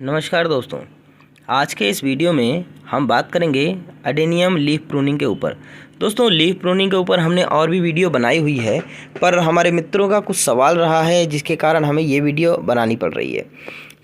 नमस्कार दोस्तों, आज के इस वीडियो में हम बात करेंगे अडेनियम लीफ प्रूनिंग के ऊपर। दोस्तों, लीफ प्रूनिंग के ऊपर हमने और भी वीडियो बनाई हुई है, पर हमारे मित्रों का कुछ सवाल रहा है जिसके कारण हमें ये वीडियो बनानी पड़ रही है।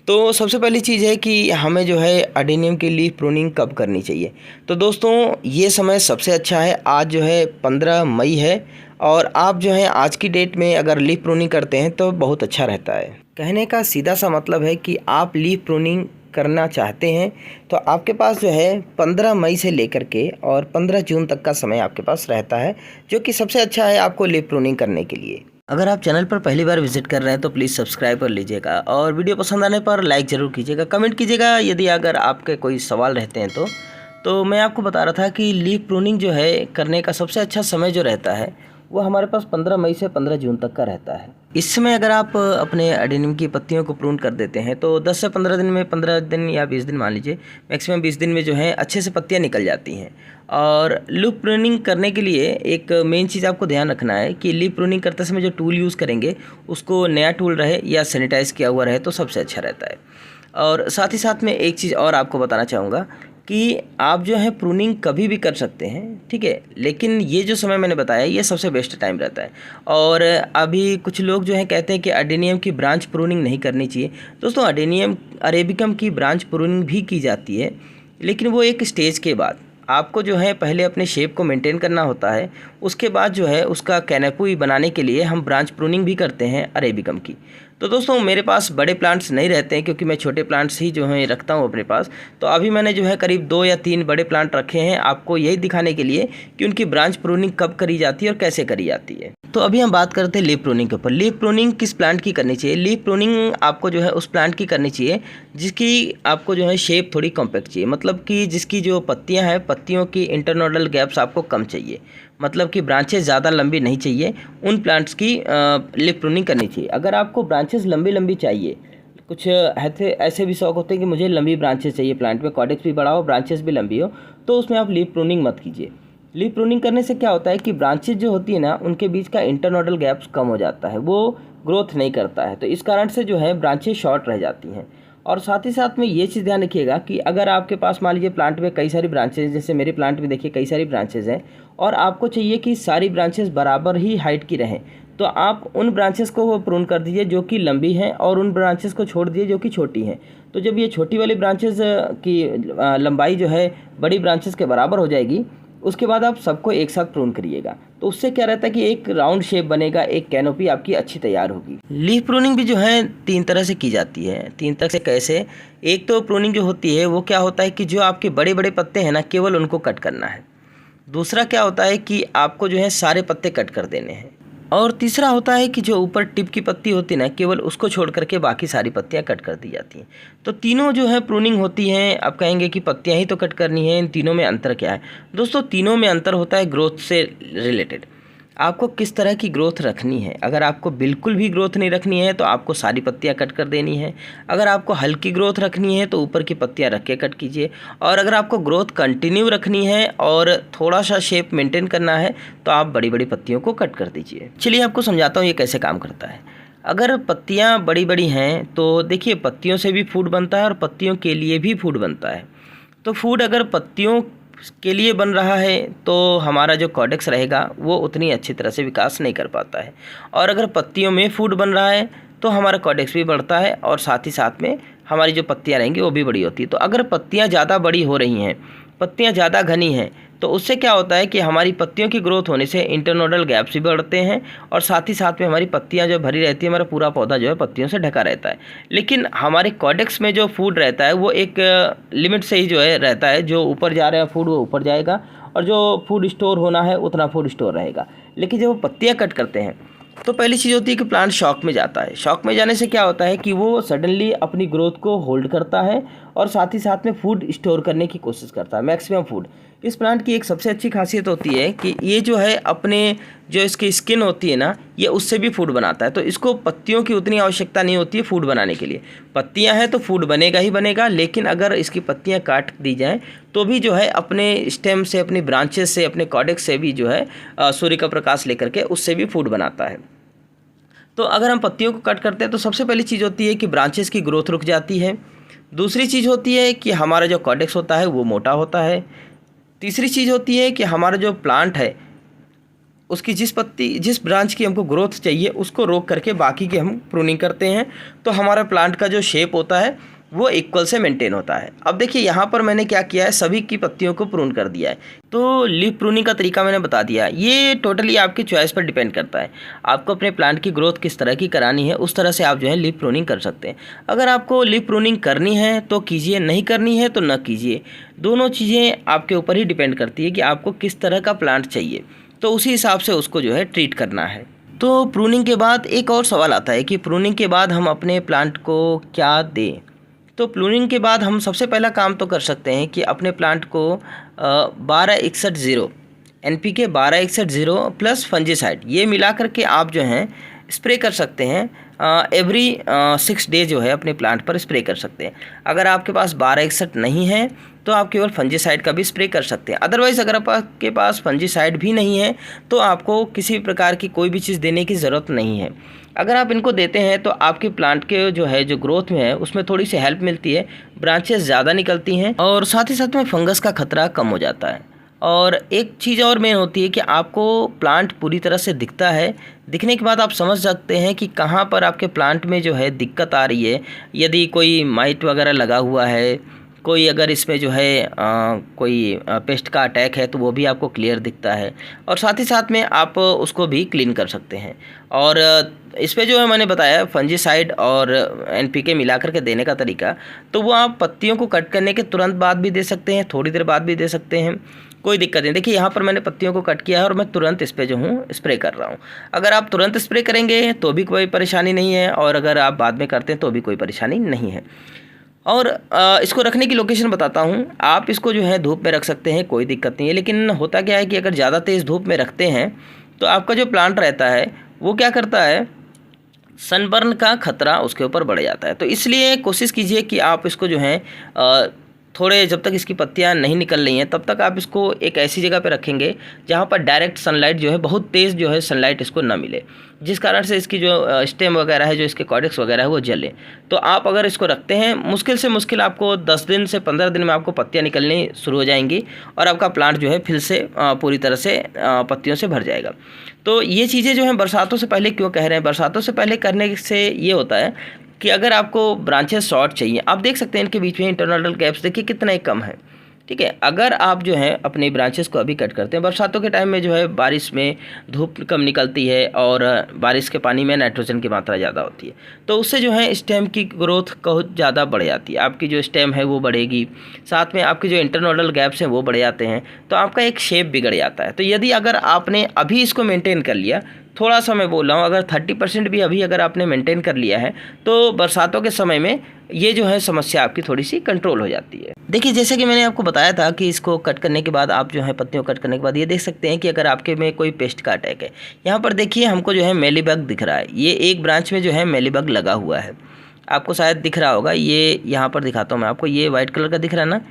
तो सबसे पहली चीज़ है कि हमें जो है अडेनियम की लीफ प्रूनिंग कब करनी चाहिए। तो दोस्तों, ये समय सबसे अच्छा है। आज जो है 15 मई है और आप जो है आज की डेट में अगर लीफ प्रूनिंग करते हैं तो बहुत अच्छा रहता है। कहने का सीधा सा मतलब है कि आप लीफ प्रूनिंग करना चाहते हैं तो आपके पास जो है 15 मई से लेकर के और 15 जून तक का समय आपके पास रहता है, जो कि सबसे अच्छा है आपको लीफ प्रूनिंग करने के लिए। अगर आप चैनल पर पहली बार विजिट कर रहे हैं तो प्लीज़ सब्सक्राइब कर लीजिएगा और वीडियो पसंद आने पर लाइक ज़रूर कीजिएगा, कमेंट कीजिएगा यदि अगर आपके कोई सवाल रहते हैं तो मैं आपको बता रहा था कि लीफ प्रूनिंग जो है करने का सबसे अच्छा समय जो रहता है वो हमारे पास 15 मई से 15 जून तक का रहता है। इस समय अगर आप अपने अडेनियम की पत्तियों को प्रून कर देते हैं तो 10 से 15 दिन में, 15 दिन या 20 दिन मान लीजिए, मैक्सिमम 20 दिन में जो है अच्छे से पत्तियां निकल जाती हैं। और लीफ प्रूनिंग करने के लिए एक मेन चीज़ आपको ध्यान रखना है कि लीफ प्रूनिंग करते समय जो टूल यूज़ करेंगे उसको नया टूल रहे या सैनिटाइज़ किया हुआ रहे तो सबसे अच्छा रहता है। और साथ ही साथ में एक चीज़ और आपको बताना चाहूँगा कि आप जो है प्रूनिंग कभी भी कर सकते हैं, ठीक है, लेकिन ये जो समय मैंने बताया ये सबसे बेस्ट टाइम रहता है। और अभी कुछ लोग जो हैं कहते हैं कि अडेनियम की ब्रांच प्रूनिंग नहीं करनी चाहिए। दोस्तों, अडेनियम अरेबिकम की ब्रांच प्रूनिंग भी की जाती है, लेकिन वो एक स्टेज के बाद आपको जो है पहले अपने शेप को मेंटेन करना होता है। उसके बाद जो है उसका कैनोपी बनाने के लिए हम ब्रांच प्रूनिंग भी करते हैं अरेबिकम की। तो दोस्तों, मेरे पास बड़े प्लांट्स नहीं रहते हैं क्योंकि मैं छोटे प्लांट्स ही जो हैं रखता हूं अपने पास। तो अभी मैंने जो है करीब 2 या 3 बड़े प्लांट रखे हैं आपको यही दिखाने के लिए कि उनकी ब्रांच प्रूनिंग कब करी जाती है और कैसे करी जाती है। तो अभी हम बात करते हैं लीफ प्रूनिंग के ऊपर। लीफ प्रूनिंग किस प्लांट की करनी चाहिए? लीफ प्रूनिंग आपको जो है उस प्लांट की करनी चाहिए जिसकी आपको जो है शेप थोड़ी कॉम्पैक्ट चाहिए, मतलब कि जिसकी जो पत्तियां हैं, पत्तियों की इंटरनोडल गैप्स आपको कम चाहिए, मतलब कि ब्रांचेस ज़्यादा लंबी नहीं चाहिए। उन प्लांट्स की लीफ प्रूनिंग करनी चाहिए। अगर आपको ब्रांचेस लंबी लंबी चाहिए, कुछ ऐसे भी शौक होते हैं कि मुझे लंबी ब्रांचेस चाहिए, प्लांट में कॉर्डेक्स भी बड़ा हो, ब्रांचेस भी लंबी हो, तो उसमें आप लीफ प्रूनिंग मत कीजिए। लीफ प्रूनिंग करने से क्या होता है कि ब्रांचेस जो होती है ना, उनके बीच का इंटरनोडल गैप्स कम हो जाता है, वो ग्रोथ नहीं करता है, तो इस कारण से जो है ब्रांचेस शॉर्ट रह जाती हैं। और साथ ही साथ में ये चीज़ ध्यान रखिएगा कि अगर आपके पास मान लीजिए प्लांट में कई सारी ब्रांचेज, जैसे मेरे प्लांट में देखिए कई सारी ब्रांचेज हैं और आपको चाहिए कि सारी ब्रांचेस बराबर ही हाइट की रहें, तो आप उन ब्रांचेस को प्रून कर दीजिए जो कि लंबी हैं और उन ब्रांचेस को छोड़ दीजिए जो कि छोटी हैं। तो जब ये छोटी वाली ब्रांचेस की लंबाई जो है बड़ी ब्रांचेस के बराबर हो जाएगी, उसके बाद आप सबको एक साथ प्रून करिएगा, तो उससे क्या रहता है कि एक राउंड शेप बनेगा, एक कैनोपी आपकी अच्छी तैयार होगी। लीफ प्रूनिंग भी जो है 3 तरह से की जाती है। 3 तरह से कैसे? एक तो प्रूनिंग जो होती है वो क्या होता है कि जो आपके बड़े बड़े पत्ते हैं ना, केवल उनको कट करना है। दूसरा क्या होता है कि आपको जो है सारे पत्ते कट कर देने हैं। और तीसरा होता है कि जो ऊपर टिप की पत्ती होती है ना, केवल उसको छोड़ करके बाकी सारी पत्तियां कट कर दी जाती हैं। तो तीनों जो है प्रूनिंग होती हैं। आप कहेंगे कि पत्तियां ही तो कट करनी है, इन तीनों में अंतर क्या है? दोस्तों, तीनों में अंतर होता है ग्रोथ से रिलेटेड। आपको किस तरह की ग्रोथ रखनी है। अगर आपको बिल्कुल भी ग्रोथ नहीं रखनी है तो आपको सारी पत्तियां कट कर देनी है। अगर आपको हल्की ग्रोथ रखनी है तो ऊपर की पत्तियां रख के कट कीजिए। और अगर आपको ग्रोथ कंटिन्यू रखनी है और थोड़ा सा शेप मेंटेन करना है तो आप बड़ी बड़ी पत्तियों को कट कर दीजिए। चलिए आपको समझाता हूँ ये कैसे काम करता है। अगर पत्तियाँ बड़ी बड़ी हैं तो देखिए, पत्तियों से भी फूड बनता है और पत्तियों के लिए भी फूड बनता है। तो फूड अगर पत्तियों के लिए बन रहा है तो हमारा जो कॉर्डेक्स रहेगा वो उतनी अच्छी तरह से विकास नहीं कर पाता है। और अगर पत्तियों में फूड बन रहा है तो हमारा कॉर्डेक्स भी बढ़ता है और साथ ही साथ में हमारी जो पत्तियां रहेंगी वो भी बड़ी होती है। तो अगर पत्तियां ज़्यादा बड़ी हो रही हैं, पत्तियां ज़्यादा घनी हैं, तो उससे क्या होता है कि हमारी पत्तियों की ग्रोथ होने से इंटरनोडल गैप्स भी बढ़ते हैं और साथ ही साथ में हमारी पत्तियां जो भरी रहती है, हमारा पूरा पौधा जो है पत्तियों से ढका रहता है। लेकिन हमारे कॉर्डेक्स में जो फूड रहता है वो एक लिमिट से ही जो है रहता है। जो ऊपर जा रहा है फूड वो ऊपर जाएगा और जो फूड स्टोर होना है उतना फूड स्टोर रहेगा। लेकिन जब वो पत्तियाँ कट करते हैं तो पहली चीज़ होती है कि प्लांट शॉक में जाता है। शॉक में जाने से क्या होता है कि वो सडनली अपनी ग्रोथ को होल्ड करता है और साथ ही साथ में फूड स्टोर करने की कोशिश करता है, मैक्सिमम फूड। इस प्लांट की एक सबसे अच्छी खासियत होती है कि ये जो है अपने जो इसकी स्किन होती है ना, ये उससे भी फूड बनाता है। तो इसको पत्तियों की उतनी आवश्यकता नहीं होती है फूड बनाने के लिए। पत्तियां हैं तो फूड बनेगा ही बनेगा, लेकिन अगर इसकी पत्तियां काट दी जाएं तो भी जो है अपने स्टेम से, अपनी ब्रांचेस से, अपने कॉर्डेक्स से भी जो है सूर्य का प्रकाश लेकर के उससे भी फूड बनाता है। तो अगर हम पत्तियों को कट करते हैं तो सबसे पहली चीज़ होती है कि ब्रांचेस की ग्रोथ रुक जाती है। दूसरी चीज़ होती है कि हमारा जो कॉर्टेक्स होता है वो मोटा होता है। तीसरी चीज़ होती है कि हमारा जो प्लांट है उसकी जिस ब्रांच की हमको ग्रोथ चाहिए उसको रोक करके बाकी की हम प्रूनिंग करते हैं, तो हमारा प्लांट का जो शेप होता है वो इक्वल से मेंटेन होता है। अब देखिए यहाँ पर मैंने क्या किया है, सभी की पत्तियों को प्रून कर दिया है। तो लीफ प्रूनिंग का तरीका मैंने बता दिया। ये टोटली आपकी चॉइस पर डिपेंड करता है, आपको अपने प्लांट की ग्रोथ किस तरह की करानी है, उस तरह से आप जो है लीफ प्रूनिंग कर सकते हैं। अगर आपको लीफ प्रूनिंग करनी है तो कीजिए, नहीं करनी है तो न कीजिए। दोनों चीज़ें आपके ऊपर ही डिपेंड करती है कि आपको किस तरह का प्लांट चाहिए, तो उसी हिसाब से उसको जो है ट्रीट करना है। तो प्रूनिंग के बाद एक और सवाल आता है कि प्रूनिंग के बाद हम अपने प्लांट को क्या दें। तो प्रूनिंग के बाद हम सबसे पहला काम तो कर सकते हैं कि अपने प्लांट को 1261 NPK 1261 प्लस फंजीसाइड ये मिला करके आप जो हैं स्प्रे कर सकते हैं। एवरी 6 डे जो है अपने प्लांट पर स्प्रे कर सकते हैं। अगर आपके पास 1261 नहीं है तो आप केवल फंजीसाइड का भी स्प्रे कर सकते हैं। अदरवाइज़ अगर आपके पास फंजीसाइड भी नहीं है तो आपको किसी प्रकार की कोई भी चीज़ देने की ज़रूरत नहीं है। अगर आप इनको देते हैं तो आपके प्लांट के जो ग्रोथ में है उसमें थोड़ी सी हेल्प मिलती है, ब्रांचेस ज़्यादा निकलती हैं और साथ ही साथ में फंगस का खतरा कम हो जाता है। और एक चीज़ और मेन होती है कि आपको प्लांट पूरी तरह से दिखता है, दिखने के बाद आप समझ सकते हैं कि कहाँ पर आपके प्लांट में जो है दिक्कत आ रही है। यदि कोई माइट वगैरह लगा हुआ है, कोई अगर इसमें जो है कोई पेस्ट का अटैक है तो वो भी आपको क्लियर दिखता है, और साथ ही साथ में आप उसको भी क्लीन कर सकते हैं। और इस पे जो है मैंने बताया फंजीसाइड और NPK मिला करके देने का तरीका, तो वो आप पत्तियों को कट करने के तुरंत बाद भी दे सकते हैं, थोड़ी देर बाद भी दे सकते हैं, कोई दिक्कत नहीं। देखिए यहाँ पर मैंने पत्तियों को कट किया है और मैं तुरंत इस पर जो हूँ स्प्रे कर रहा हूँ। अगर आप तुरंत स्प्रे करेंगे तो भी कोई परेशानी नहीं है, और अगर आप बाद में करते हैं तो भी कोई परेशानी नहीं है। और इसको रखने की लोकेशन बताता हूँ। आप इसको जो है धूप में रख सकते हैं, कोई दिक्कत नहीं है, लेकिन होता क्या है कि अगर ज़्यादा तेज़ धूप में रखते हैं तो आपका जो प्लांट रहता है वो क्या करता है, सनबर्न का खतरा उसके ऊपर बढ़ जाता है। तो इसलिए कोशिश कीजिए कि आप इसको जो है थोड़े जब तक इसकी पत्तियां नहीं निकल रही हैं तब तक आप इसको एक ऐसी जगह पे रखेंगे जहां पर डायरेक्ट सनलाइट जो है, बहुत तेज़ जो है सनलाइट इसको ना मिले, जिस कारण से इसकी जो स्टेम वगैरह है, जो इसके कॉर्टेक्स वगैरह है वो जले। तो आप अगर इसको रखते हैं, मुश्किल से मुश्किल आपको 10 दिन से 15 दिन में आपको पत्तियाँ निकलनी शुरू हो जाएंगी और आपका प्लांट जो है फिर से पूरी तरह से पत्तियों से भर जाएगा। तो ये चीज़ें जो हैं बरसातों से पहले क्यों कह रहे हैं, बरसातों से पहले करने से ये होता है कि अगर आपको ब्रांचेस शॉर्ट चाहिए, आप देख सकते हैं इनके बीच में इंटरनल गैप्स देखिए कितना ही कम है, ठीक है। अगर आप जो है अपने ब्रांचेस को अभी कट करते हैं, बरसातों के टाइम में जो है बारिश में धूप कम निकलती है और बारिश के पानी में नाइट्रोजन की मात्रा ज़्यादा होती है, तो उससे जो है स्टेम की ग्रोथ बहुत ज़्यादा बढ़ जाती है, आपकी जो स्टेम है वो बढ़ेगी, साथ में आपके जो इंटरनोडल गैप्स हैं वो बढ़ जाते हैं, तो आपका एक शेप बिगड़ जाता है। तो यदि अगर आपने अभी इसको मेंटेन कर लिया, थोड़ा सा मैं बोल रहा हूँ, अगर 30% भी अभी अगर आपने मेंटेन कर लिया है तो बरसातों के समय में ये जो है समस्या आपकी थोड़ी सी कंट्रोल हो जाती है। देखिए जैसे कि मैंने आपको बताया था कि इसको कट करने के बाद आप जो है पत्तियों कट करने के बाद ये देख सकते हैं कि अगर आपके में कोई पेस्ट का अटैक है, यहाँ पर देखिए हमको जो है मेलीबग दिख रहा है, ये एक ब्रांच में जो है मेलीबग लगा हुआ है, आपको शायद दिख रहा होगा, ये यहाँ पर दिखाता हूँ मैं आपको, ये वाइट कलर का दिख रहा है ना,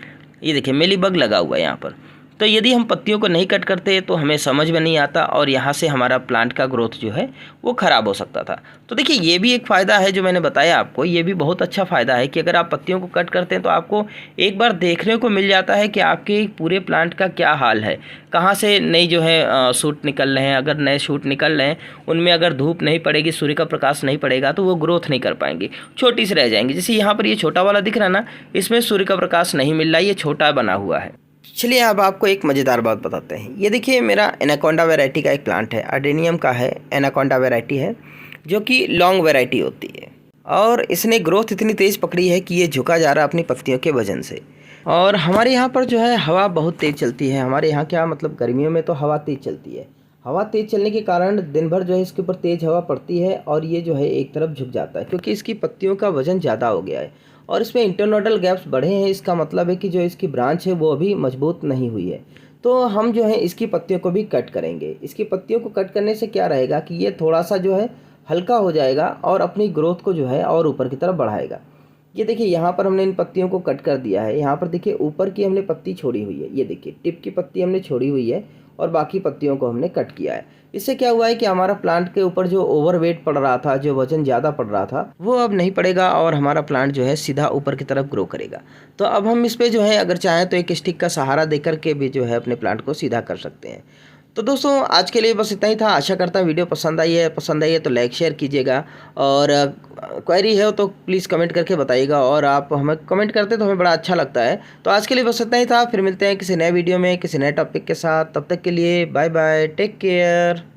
ये देखिए मेलीबग लगा हुआ है यहाँ पर। तो यदि हम पत्तियों को नहीं कट करते तो हमें समझ में नहीं आता और यहाँ से हमारा प्लांट का ग्रोथ जो है वो ख़राब हो सकता था। तो देखिए ये भी एक फ़ायदा है जो मैंने बताया आपको, ये भी बहुत अच्छा फ़ायदा है कि अगर आप पत्तियों को कट करते हैं तो आपको एक बार देखने को मिल जाता है कि आपके पूरे प्लांट का क्या हाल है, कहाँ से नई जो है शूट निकल रहे हैं। अगर नए शूट निकल रहे हैं उनमें अगर धूप नहीं पड़ेगी, सूर्य का प्रकाश नहीं पड़ेगा तो वो ग्रोथ नहीं कर पाएंगे, छोटी सी रह जाएंगी। जैसे यहाँ पर ये छोटा वाला दिख रहा है ना, इसमें सूर्य का प्रकाश नहीं मिल रहा है, ये छोटा बना हुआ है। चलिए अब आपको एक मज़ेदार बात बताते हैं। ये देखिए मेरा एनाकोंडा वैरायटी का एक प्लांट है, अडेनियम का है, एनाकोंडा वैरायटी है जो कि लॉन्ग वैरायटी होती है, और इसने ग्रोथ इतनी तेज़ पकड़ी है कि ये झुका जा रहा है अपनी पत्तियों के वजन से। और हमारे यहाँ पर जो है हवा बहुत तेज़ चलती है, हमारे यहाँ क्या मतलब गर्मियों में तो हवा तेज़ चलती है, हवा तेज़ चलने के कारण दिन भर जो है इसके ऊपर तेज़ हवा पड़ती है और ये जो है एक तरफ झुक जाता है क्योंकि इसकी पत्तियों का वज़न ज़्यादा हो गया है और इसमें इंटरनोडल गैप्स बढ़े हैं। इसका मतलब है कि जो इसकी ब्रांच है वो अभी मजबूत नहीं हुई है। तो हम जो है इसकी पत्तियों को भी कट करेंगे। इसकी पत्तियों को कट करने से क्या रहेगा कि ये थोड़ा सा जो है हल्का हो जाएगा और अपनी ग्रोथ को जो है और ऊपर की तरफ बढ़ाएगा। ये देखिए यहाँ पर हमने इन पत्तियों को कट कर दिया है। यहाँ पर देखिए ऊपर की हमने पत्ती छोड़ी हुई है, ये देखिए टिप की पत्ती हमने छोड़ी हुई है और बाकी पत्तियों को हमने कट किया है। इससे क्या हुआ है कि हमारा प्लांट के ऊपर जो ओवरवेट पड़ रहा था, जो वजन ज़्यादा पड़ रहा था, वो अब नहीं पड़ेगा और हमारा प्लांट जो है सीधा ऊपर की तरफ ग्रो करेगा। तो अब हम इस पे जो है अगर चाहें तो एक स्टिक का सहारा देकर के भी जो है अपने प्लांट को सीधा कर सकते हैं। तो दोस्तों आज के लिए बस इतना ही था। आशा करता हूँ वीडियो पसंद आई है तो लाइक शेयर कीजिएगा, और क्वेरी है तो प्लीज़ कमेंट करके बताइएगा, और आप हमें कमेंट करते तो हमें बड़ा अच्छा लगता है। तो आज के लिए बस इतना ही था, फिर मिलते हैं किसी नए वीडियो में किसी नए टॉपिक के साथ। तब तक के लिए बाय बाय, टेक केयर।